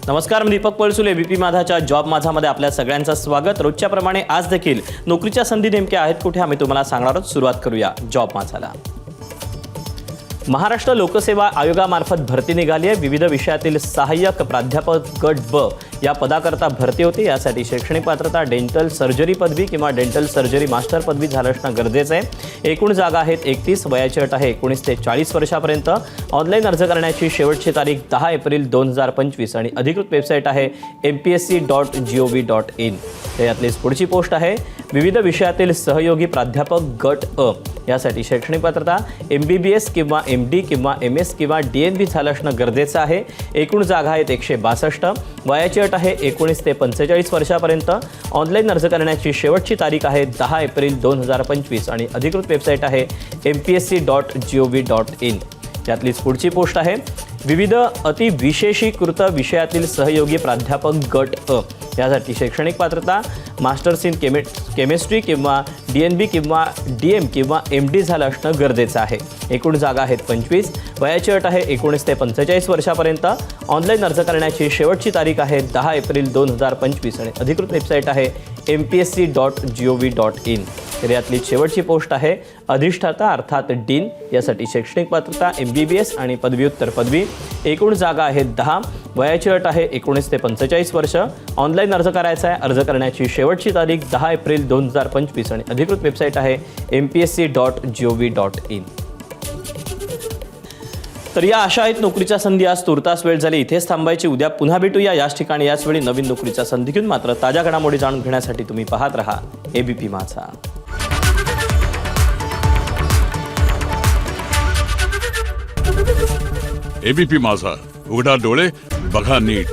नमस्कार, मी Deepak Palsule. ABP माझाच्या job माझामध्ये आपल्या सगळ्यांचं स्वागत. रोजच्या प्रमाणे आज देखील नोकरीच्या संधी नेमक्या आहेत कुठे आम्ही तुम्हाला सांगणार आहोत. सुरुवात करूया जॉब माझाला. महाराष्ट्र लोकसेवा आयोगामार्फत भरती निघाली आहे. विविध विषयातील सहाय्यक प्राध्यापक गट ब या पदाकरता भरती होती. यासाठी शैक्षणिक पात्रता डेंटल सर्जरी पदवी किंवा डेंटल सर्जरी मास्टर पदवी झालं असणं गरजेचं आहे. एकूण जागा आहेत 31. वयाची अट आहे 19 ते 40 वर्षापर्यंत. ऑनलाईन अर्ज करण्याची शेवटची तारीख 10 एप्रिल 2025 आणि अधिकृत वेबसाईट आहे mpsc.gov.in. यातलीच पुढची पोस्ट आहे विविध विषयातील सहयोगी प्राध्यापक गट अ. यासाठी शैक्षणिक पात्रता MBBS किंवा MD किंवा MS किंवा DNB झालं असणं गरजेचं आहे. एकूण जागा आहेत 162. वयाची अट आहे 19 ते 45 वर्षापर्यंत. ऑनलाईन अर्ज करण्याची शेवटची तारीख आहे 10 एप्रिल 2025 आणि अधिकृत वेबसाईट आहे mpsc.gov.in. यातलीच पुढची पोस्ट आहे विविध अतिविशेषीकृत विषयातील सहयोगी प्राध्यापक गट अ. यासाठी शैक्षणिक पात्रता मास्टर्स इन केमिस्ट्री किंवा DNB किंवा DM किंवा MD झालं असणं गरजेचं आहे. एकूण जागा आहेत 25. वयाची अट आहे 19 ते 45 वर्षापर्यंत. ऑनलाईन अर्ज करण्याची शेवटची तारीख आहे 10 एप्रिल 2025 आणि अधिकृत वेबसाईट आहे mpsc.gov.in. तर यातली शेवटची पोस्ट आहे अधिष्ठाता अर्थात डीन. यासाठी शैक्षणिक पात्रता MBBS आणि पदव्युत्तर पदवी. एकूण जागा आहेत 10. वयाची अट आहे 19 ते 45 वर्ष. ऑनलाईन अर्ज करायचा आहे. अर्ज करण्याची शेवटची तारीख 10 एप्रिल 2025 आणि अधिकृत वेबसाईट आहे mpsc.gov.in. तर या अशा आहेत नोकरीच्या संधी. आज तुर्तास वेळ झाली इथेच थांबायची. उद्या पुन्हा भेटूया याच ठिकाणी याच वेळी नवीन नोकरीच्या संधी घेऊन. मात्र ताज्या घडामोडी जाणून घेण्यासाठी तुम्ही पाहत रहा एबीपी माझा. एबीपी माझा, उघडा डोळे बघा नीट.